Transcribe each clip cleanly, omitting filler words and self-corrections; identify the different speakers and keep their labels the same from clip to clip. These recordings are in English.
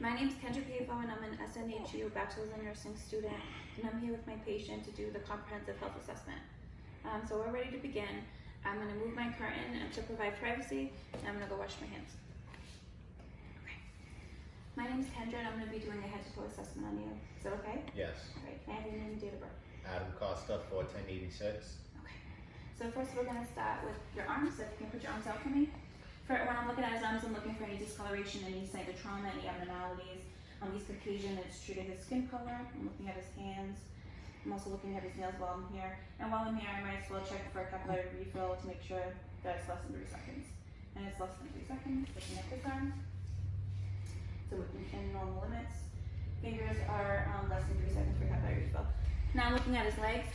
Speaker 1: My name is Kendra Pavao and I'm an SNHU Bachelor's in Nursing student, and I'm here with my patient to do the comprehensive health assessment. So we're ready to begin. I'm going to move my curtain and to provide privacy, and I'm going to go wash my hands. Okay. My name is Kendra and I'm going to be doing a head-to-toe assessment on you. Is that okay?
Speaker 2: Yes.
Speaker 1: All right. Can I have your name and date of birth?
Speaker 2: Adam Costa, 41086.
Speaker 1: Okay. So first we're going to start with your arms. So if you can put your arms out for me. When I'm looking at his arms, I'm looking for any discoloration, any site of trauma, any abnormalities. He's Caucasian, it's true to his skin color. I'm looking at his hands. I'm also looking at his nails while I'm here. And while I'm here, I might as well check for a capillary refill to make sure that it's less than 3 seconds. And it's less than 3 seconds. Looking at this arm. So within normal limits. Fingers are less than 3 seconds for capillary refill. Now I'm looking at his legs.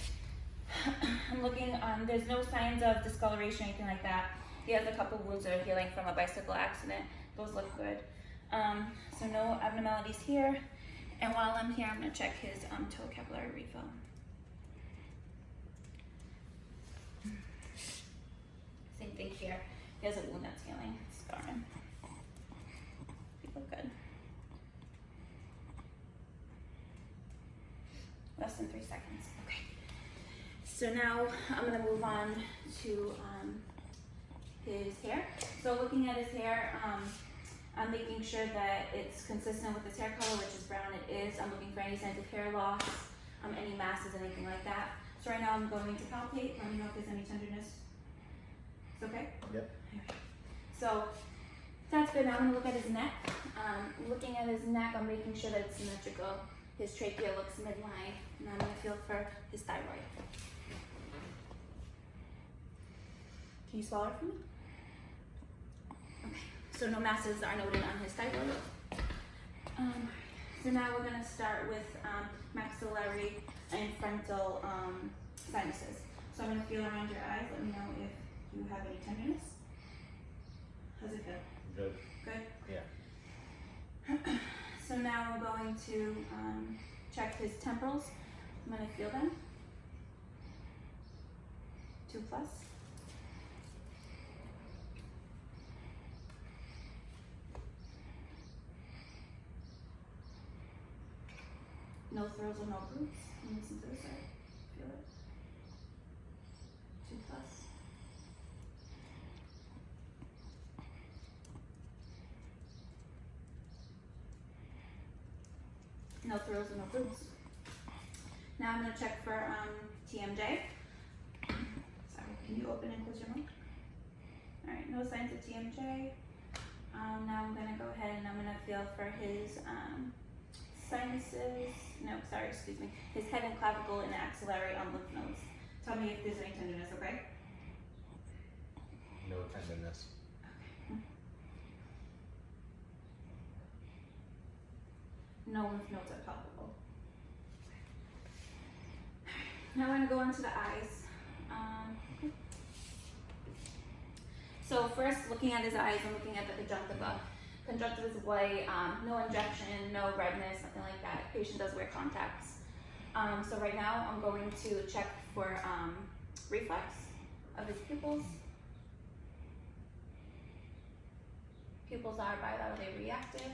Speaker 1: I'm looking, there's no signs of discoloration or anything like that. He has a couple wounds that are healing from a bicycle accident. Those look good. So no abnormalities here. And while I'm here, I'm going to check his toe capillary refill. Same thing here. He has a wound that's healing. It's scarring. They look good. Less than 3 seconds. Okay. So now I'm going to move on to his hair. So looking at his hair, I'm making sure that it's consistent with his hair color, which is brown. It is. I'm looking for any signs of hair loss, any masses, anything like that. So right now I'm going to palpate. Let me know if there's any tenderness. It's okay?
Speaker 2: Yep.
Speaker 1: Okay. So that's good. Now I'm going to look at his neck. Looking at his neck, I'm making sure that it's symmetrical. His trachea looks midline. And I'm going to feel for his thyroid. Can you swallow it for me? Okay, so no masses are noted on his thyroid. So now we're going to start with maxillary and frontal sinuses. So I'm going to feel around your eyes. Let me know if you have any tenderness. How's it feel?
Speaker 2: Good.
Speaker 1: Good?
Speaker 2: Yeah.
Speaker 1: So now we're going to check his temporals. I'm going to feel them. 2+. No throws or no roots. And listen to this side. Feel it. 2+. No throws or no roots. Now I'm going to check for TMJ. Sorry, can you open and close your mouth? Alright, no signs of TMJ. Now I'm going to go ahead and I'm going to feel for his sinuses, his head and clavicle and axillary on lymph nodes. Tell me if there's any tenderness, okay?
Speaker 2: No tenderness.
Speaker 1: Okay. No lymph nodes are palpable. Now we're going to go on to the eyes. Okay. So first, looking at his eyes, I'm looking at the conjunctiva. Conjunctiva is white, no injection, no redness, nothing like that. Patient does wear contacts. So right now I'm going to check for reflex of his pupils. Pupils are bilaterally reactive.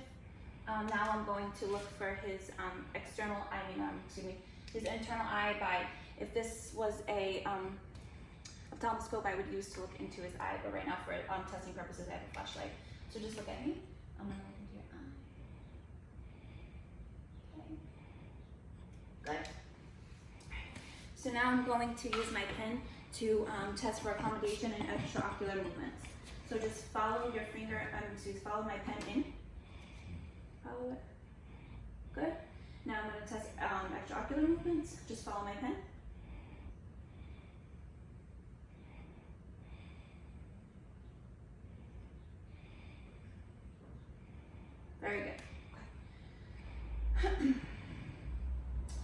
Speaker 1: Now I'm going to look for his his internal eye by, if this was a ophthalmoscope I would use to look into his eye, but right now for testing purposes I have a flashlight. So just look at me. I'm going to look into your eye. Okay. Good. So now I'm going to use my pen to test for accommodation and extraocular movements. So just follow your finger, follow my pen in. Follow it. Good. Now I'm going to test extraocular movements. Just follow my pen. Very good. Okay.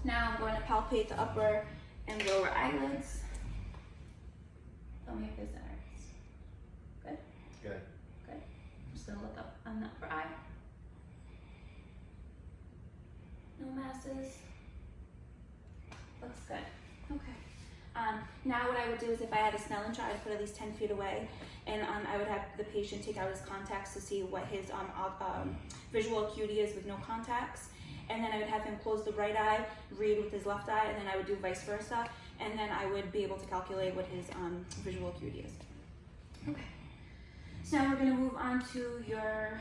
Speaker 1: Now I'm going to palpate the upper and lower eyelids. Tell me if there's tenderness. Good?
Speaker 2: Good.
Speaker 1: Good. I'm just going to look up on the upper eye. No masses. Looks good. Okay. Now what I would do is if I had a Snellen chart, I'd put at least 10 feet away, and I would have the patient take out his contacts to see what his visual acuity is with no contacts, and then I would have him close the right eye, read with his left eye, and then I would do vice versa, and then I would be able to calculate what his visual acuity is. Okay. So now we're going to move on to your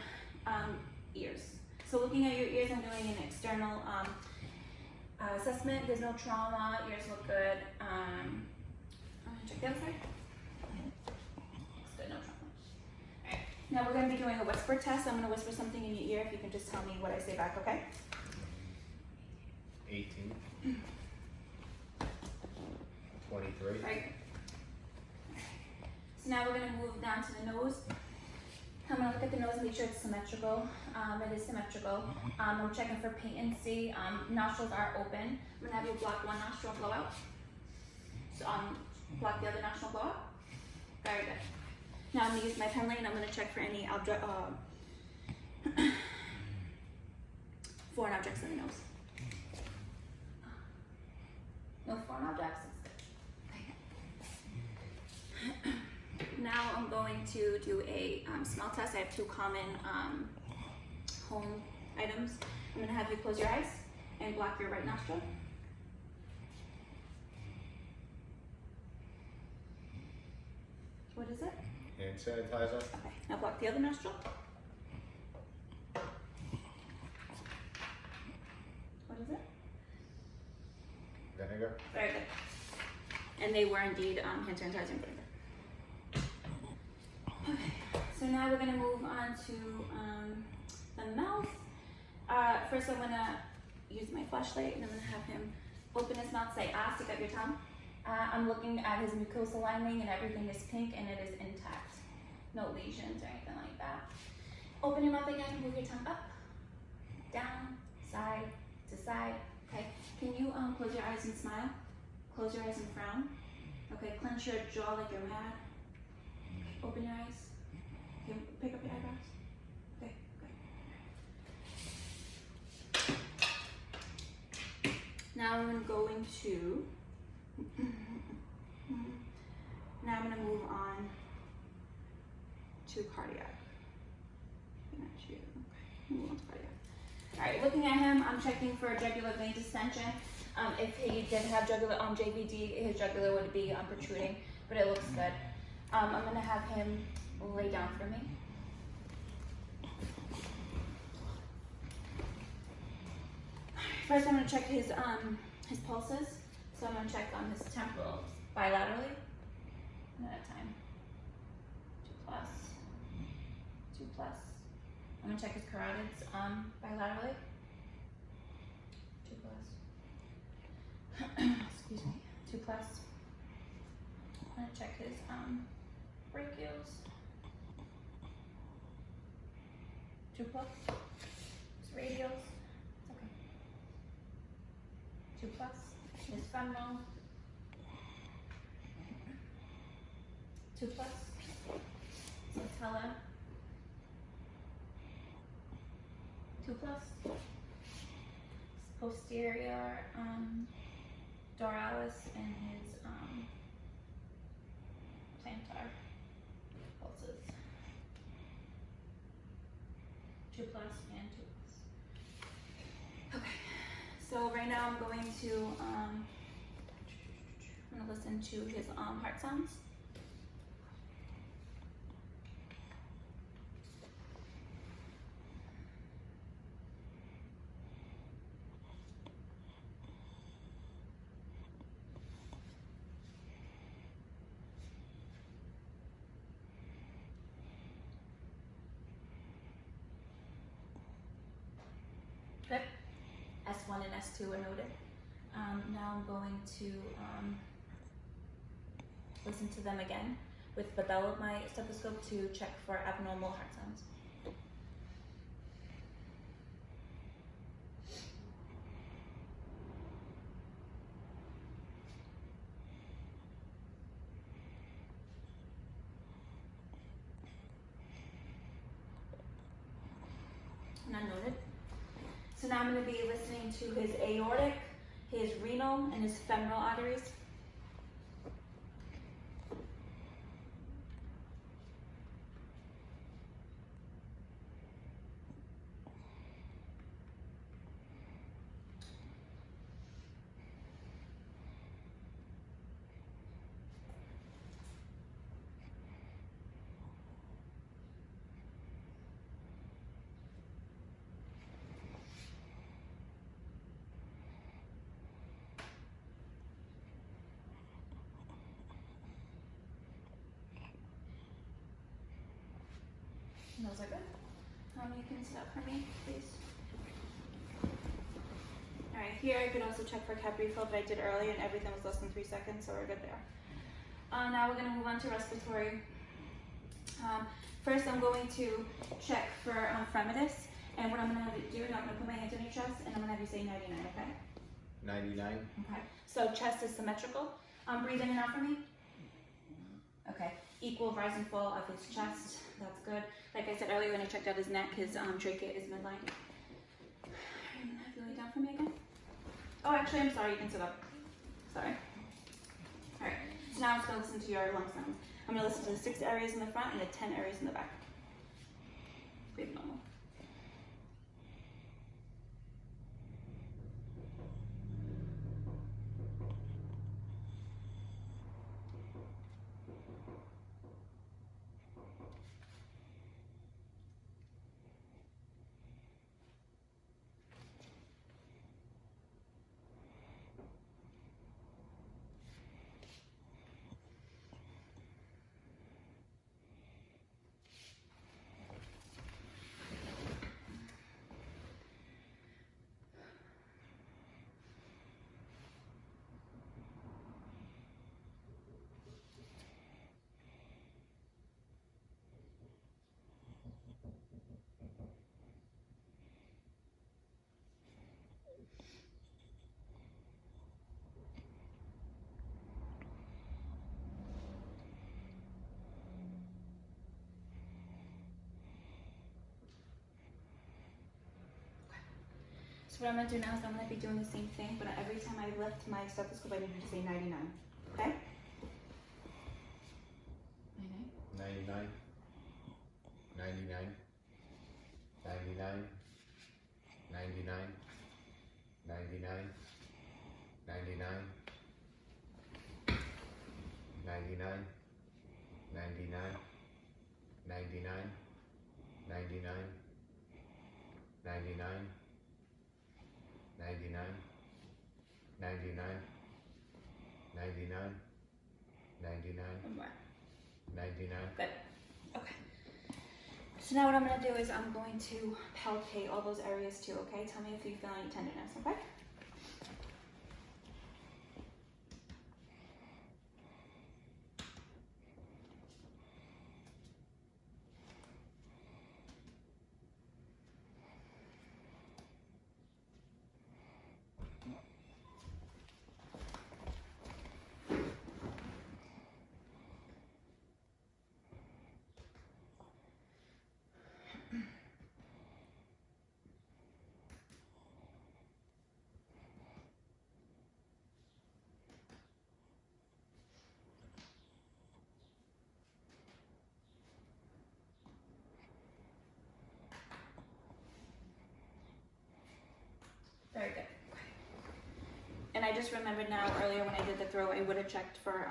Speaker 1: ears. So looking at your ears, I'm doing an external assessment. There's no trauma. Ears look good. I'm gonna check the other side. Looks good. No trauma. All right. Now we're going to be doing a whisper test. I'm going to whisper something in your ear. If you can just tell me what I say back, okay?
Speaker 2: 18. 23.
Speaker 1: Right. So now we're going to move down to the nose. I'm going to look at the nose and make sure it's symmetrical. It is symmetrical. I'm checking for patency. Nostrils are open. I'm going to have you block one nostril and blow out. So block the other nostril, blow out. Very good. Now I'm going to use my pen light and I'm going to check for any foreign objects in the nose. No foreign objects. Now I'm going to do a smell test. I have two common home items. I'm going to have you close your eyes and block your right nostril. What is it?
Speaker 2: Hand sanitizer.
Speaker 1: Okay, now block the other nostril. What is it?
Speaker 2: Vinegar.
Speaker 1: Very good. And they were indeed hand sanitizer and vinegar. Okay, so now we're going to move on to the mouth. First I'm going to use my flashlight and I'm going to have him open his mouth, say ah, stick out your tongue. I'm looking at his mucosal lining and everything is pink and it is intact. No lesions or anything like that. Open your mouth again, move your tongue up, down, side to side. Okay, can you close your eyes and smile? Close your eyes and frown. Okay, clench your jaw like you're mad. Open your eyes. Okay, pick up your eyebrows. Okay, good. Now I'm going to move on to cardiac. Okay, move on to cardiac. All right, looking at him, I'm checking for jugular vein distension. If he did have jugular JVD, his jugular would be protruding, but it looks good. I'm going to have him lay down for me. First, I'm going to check his pulses. So I'm going to check on his temporal bilaterally. One at a time. 2 plus. 2 plus. I'm going to check his carotids bilaterally. 2 plus. Excuse me. 2 plus. I'm going to check his brachials. 2 plus. His radials. Okay. 2 plus. His femoral. 2 plus. His patella. 2 plus. His posterior doralis and his plantar pulses. 2 plus and 2 plus. Okay, so right now I'm going to listen to his heart sounds. Good. S1 and S2 are noted. Now I'm going to listen to them again with the bell of my stethoscope to check for abnormal heart sounds. None noted. So now I'm going to be listening to his aortic, his renal, and his femoral arteries. Those are good. You can sit up for me, please. Alright, here I could also check for cap refill, but I did earlier and everything was less than 3 seconds, so we're good there. Now we're going to move on to respiratory. First I'm going to check for fremitus, and what I'm going to have you do is I'm going to put my hands on your chest and I'm going to have you say 99, okay?
Speaker 2: 99.
Speaker 1: Okay. So chest is symmetrical. Breathe in and out for me. Okay. Equal rise and fall of his chest. That's good. Like I said earlier when I checked out his neck, his trachea is midline. I'm gonna have you lay down for me again. Oh, actually, I'm sorry. You can sit up. Sorry. All right. So now I'm just gonna listen to your lung sounds. I'm gonna listen to the 6 areas in the front and the 10 areas in the back. Breathe normal. So what I'm going to do now is I'm going to be doing the same thing, but every time I lift my stethoscope, I need you to say 99. Okay? 99.
Speaker 2: 99. 99. 99. 99. 99. 99. 99. 99. 99. 99. 99, 99, 99, 99,
Speaker 1: One more.
Speaker 2: 99.
Speaker 1: Good. Okay. So now what I'm going to do is I'm going to palpate all those areas too, okay? Tell me if you feel any tenderness, okay? Very good. And I just remembered now earlier when I did the throw, I would have checked for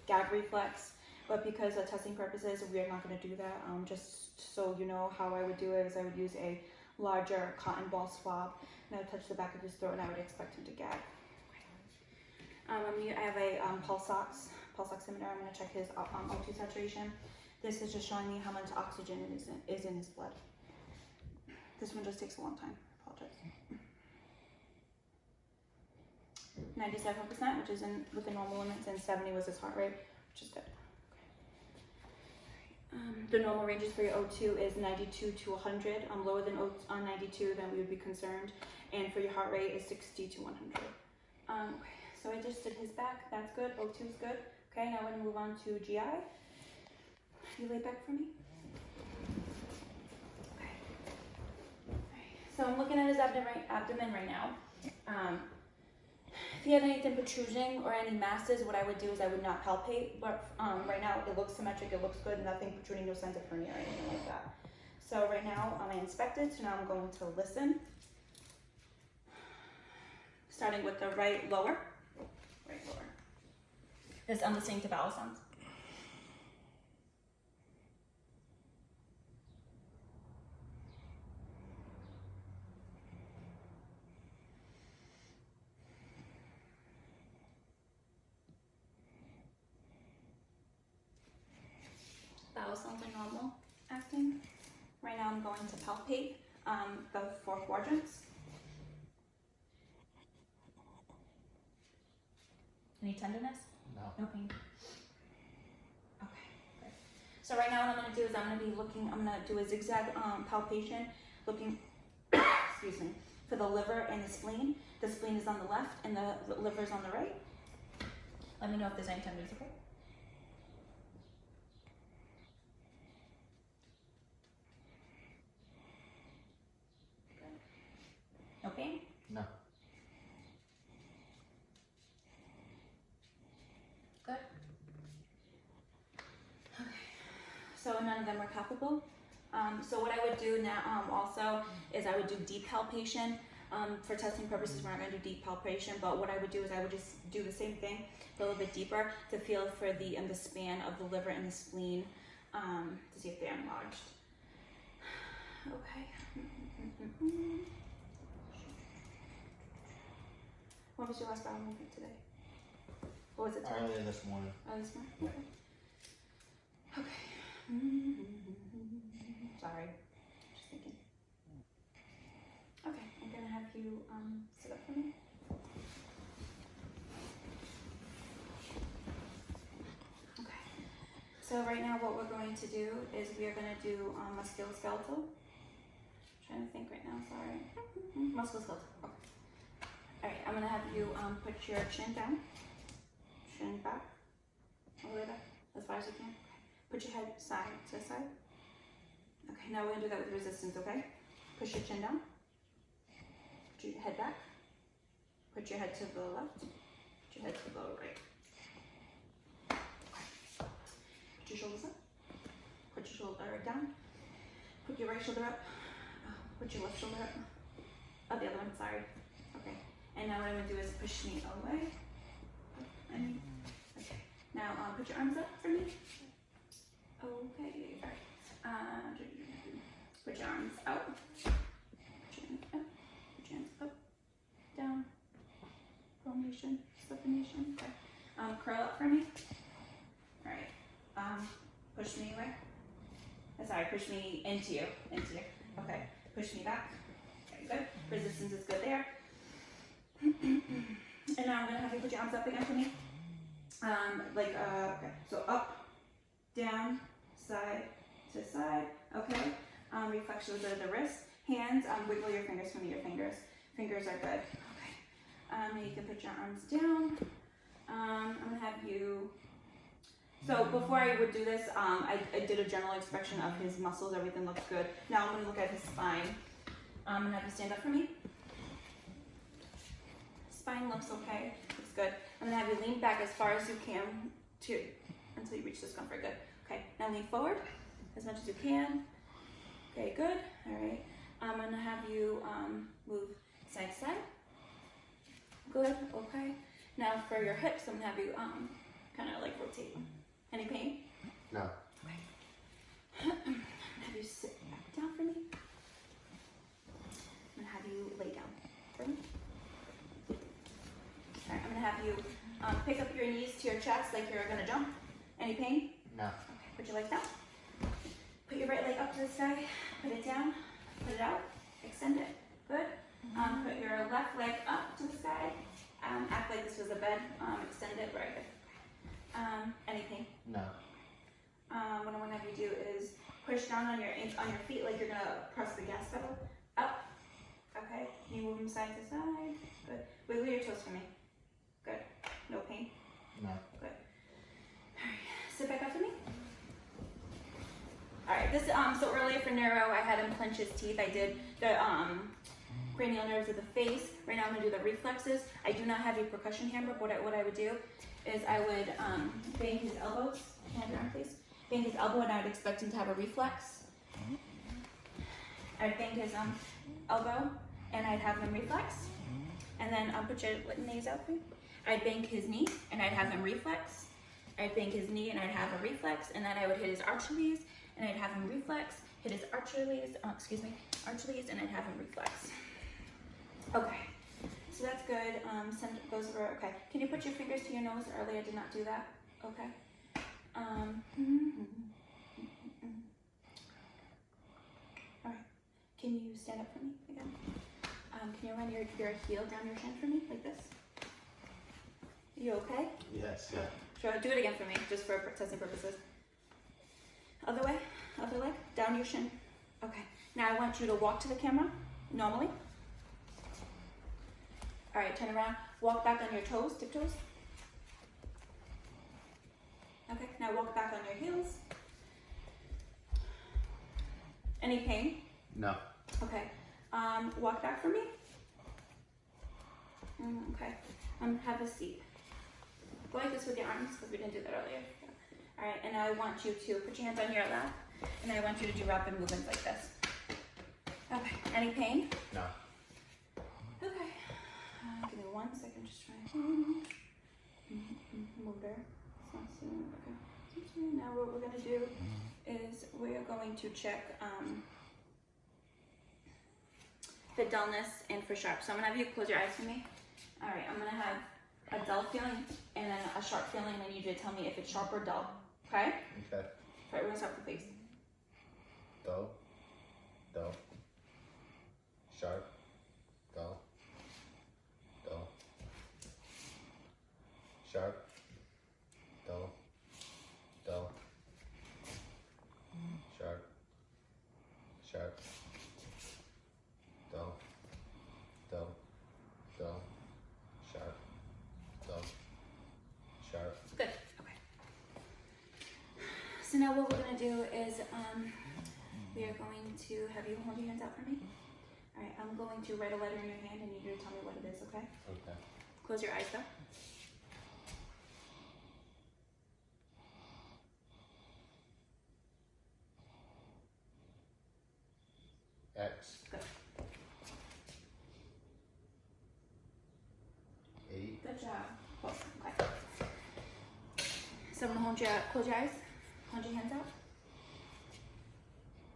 Speaker 1: gag reflex, but because of testing purposes, we're not going to do that. Just so you know how I would do it is I would use a larger cotton ball swab and I would touch the back of his throat and I would expect him to gag. I have a pulse oximeter. I'm going to check his O2 saturation. This is just showing me how much oxygen is in his blood. This one just takes a long time. I apologize. 97%, which is with the normal limits, and 70 was his heart rate, which is good. The normal ranges for your O2 is 92 to 100. Lower than 92, then we would be concerned. And for your heart rate is 60 to 100. Okay, so I just did his back. That's good. O2 is good. Okay, now we're going to move on to GI. You lay back for me. Okay. So I'm looking at his abdomen right now. If he had anything protruding or any masses, what I would do is I would not palpate, but right now it looks symmetric, it looks good, nothing protruding, no signs of hernia or anything like that. So right now I inspected, so now I'm going to listen. Starting with the right lower. This I'm listening to vowel sounds. Vowel sounds are normal. Acting. I'm going to palpate the 4 quadrants. Any tenderness?
Speaker 2: No.
Speaker 1: No pain. Okay, good. So right now what I'm going to do is I'm going to do a zigzag palpation, looking, excuse me, for the liver and the spleen. The spleen is on the left and the liver is on the right. Let me know if there's any tenderness, okay? Good. No pain?
Speaker 2: No.
Speaker 1: Good. Okay. So none of them are palpable. So what I would do now also is I would do deep palpation. For testing purposes, we're not going to do deep palpation, but what I would do is I would just do the same thing, but a little bit deeper to feel for the span of the liver and the spleen to see if they're enlarged. Okay. What was your last bowel movement today? What was it today?
Speaker 2: Earlier this morning.
Speaker 1: Oh, this morning? Okay. Okay. Sorry. Just thinking. Okay, I'm gonna have you sit up for me. Okay. So right now what we're going to do is we are gonna do musculoskeletal. Trying to think right now, sorry. Musculoskeletal. Okay. Alright, I'm gonna have you put your chin down. Chin back. All the way back. As far as you can. Okay. Put your head side to side. Okay, now we're gonna do that with resistance, okay? Push your chin down. Put your head back. Put your head to the left. Put your head to the right. Okay. Put your shoulders up. Put your shoulder down. Put your right shoulder up. Put your left shoulder up. Oh, the other one, sorry. Okay. And now what I'm gonna do is push me away. Okay. Now put your arms up for me. Okay. Alright. Put your arms out. Put your hands up. Put your hands up. Down. Pronation. Supination. Okay. Curl up for me. Alright. Push me away. Sorry, push me into you. Into you. Okay. Push me back. Okay, good. Resistance is good there. And now I'm gonna have you put your arms up again for me. Okay. So up, down, side to side. Okay. Reflexes of the wrist. Hands, wiggle your fingers for me. Your fingers. Fingers are good. Okay. You can put your arms down. I'm gonna have you. So before I would do this, I did a general inspection of his muscles. Everything looks good. Now I'm gonna look at his spine. I'm gonna have you stand up for me. Spine looks okay. Looks good. I'm gonna have you lean back as far as you can until you reach discomfort. Good. Okay. Now lean forward as much as you can. Okay. Good. All right. I'm gonna have you move side to side. Good. Okay. Now for your hips, I'm gonna have you kind of like rotate. Any pain?
Speaker 2: No.
Speaker 1: Okay. Have you sit back down for me. I'm gonna have you lay down for me. Alright, I'm gonna have you pick up your knees to your chest like you're gonna jump. Any pain?
Speaker 2: No.
Speaker 1: Okay, put your legs down. Put your right leg up to the sky. Put it down. Put it out. Extend it. Good. Put your left leg up to the sky. Act like this was a bed. Extend it. Very good. Anything?
Speaker 2: No.
Speaker 1: What I want to have you do is push down on your feet like you're gonna press the gas pedal. Up. Okay. Can you move them side to side? Good. Wiggle your toes for me. Good. No pain?
Speaker 2: No.
Speaker 1: Good. Alright. Sit back up for me. Alright, this so earlier for neuro I had him clench his teeth. I did the cranial nerves of the face. Right now I'm gonna do the reflexes. I do not have a percussion hammer, but what I would do is I would bang his elbows. Can I have your arm, please? Bang his elbow, and I would expect him to have a reflex. I'd bang his elbow, and I'd have him reflex. And then put your knees out, please. I'd bang his knee, and I'd have him reflex. I'd bang his knee, and I'd have a reflex. And then I would hit his Achilles, and I'd have him reflex. Hit his Achilles, Achilles, and I'd have him reflex. Okay. So that's good. Send those over. Okay. Can you put your fingers to your nose? Earlier I did not do that. Okay. All right. Can you stand up for me again? Can you run your heel down your shin for me, like this? You okay?
Speaker 2: Yes, yeah.
Speaker 1: Sure, do it again for me, just for testing purposes. Other way, other leg, down your shin. Okay, now I want you to walk to the camera, normally. All right, turn around, walk back on your toes, tiptoes. Okay, now walk back on your heels. Any pain?
Speaker 2: No.
Speaker 1: Okay, walk back for me. Okay, have a seat. Go like this with your arms, because we didn't do that earlier. All right, and I want you to put your hands on your lap, and I want you to do rapid movements like this. Okay, any pain?
Speaker 2: No.
Speaker 1: Okay, give me 1 second, just try motor. It's not soon, okay. Now what we're gonna do is we're going to check the dullness and for sharp. So I'm gonna have you close your eyes for me. All right, I'm gonna have a dull feeling and then a sharp feeling, and I need you to tell me if it's sharp or dull, okay?
Speaker 2: Okay.
Speaker 1: All right, we're gonna start with the face.
Speaker 2: Dull. Dull. Sharp. Dull. Dull. Sharp. Dull. Dull. Sharp. Sharp. Dull. Dull. Dull. Sharp. Dull. Sharp.
Speaker 1: Good, okay. So now what we're gonna do is we are going to have you hold your hands out for me. All right, I'm going to write a letter in your hand. I need you to tell me what it is, okay?
Speaker 2: Okay.
Speaker 1: Close your eyes though.
Speaker 2: X.
Speaker 1: Good.
Speaker 2: 8.
Speaker 1: Good job. Cool. Okay. So I'm gonna close your eyes. Hold your hands out.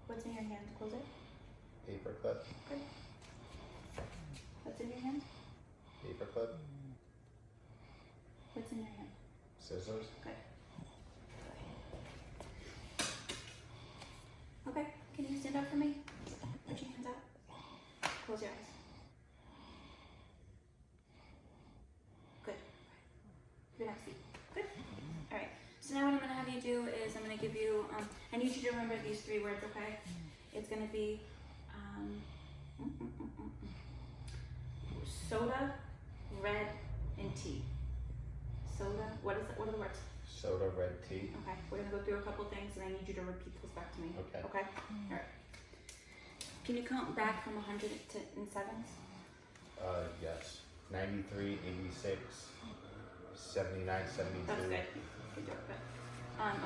Speaker 1: What's in your hand? Close it.
Speaker 2: Paperclip.
Speaker 1: Good. What's in your hand?
Speaker 2: Paperclip.
Speaker 1: What's in your hand?
Speaker 2: Scissors.
Speaker 1: Good. Okay. Can you stand up for me? Put your hands out. Close your eyes. Good. Good. Have a seat. Good. All right. So now what I'm gonna have you do is I'm gonna give you. I need you to remember these 3 words. Okay. It's gonna be soda, red, and tea. Soda. What is it? What are the words?
Speaker 2: Soda, red tea.
Speaker 1: Okay. We're gonna go through a couple things, and I need you to repeat this back to me.
Speaker 2: Okay.
Speaker 1: Okay. All right. Can you count back from 100 to in sevens?
Speaker 2: Yes. 93, 86, 79, 72.
Speaker 1: That's good. Good job. Good.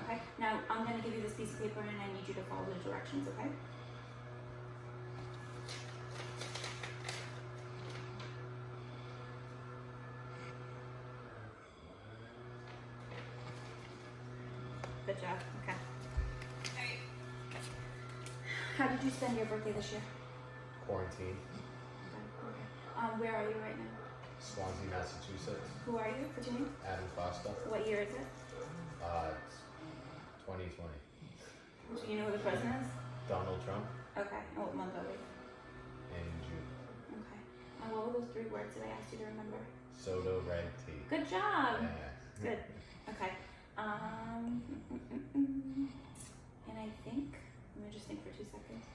Speaker 1: Okay. Now I'm gonna give you this piece of paper, and I need you to follow the directions. Okay. Good job. Okay. How did you spend your birthday this year?
Speaker 2: Quarantine.
Speaker 1: Okay. Where are you right now?
Speaker 2: Swansea, Massachusetts.
Speaker 1: Who are you? What's your name?
Speaker 2: Adam Costa.
Speaker 1: What year is it?
Speaker 2: It's 2020.
Speaker 1: Do you know who the president is?
Speaker 2: Donald Trump
Speaker 1: Okay. And what month are we?
Speaker 2: in June.
Speaker 1: Okay. And what were those 3 words that I asked you to remember?
Speaker 2: Soda, red tea.
Speaker 1: Good job.
Speaker 2: Yeah.
Speaker 1: Good. Okay. And I think, let me just think for 2 seconds.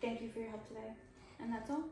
Speaker 1: Thank you for your help today. And that's all.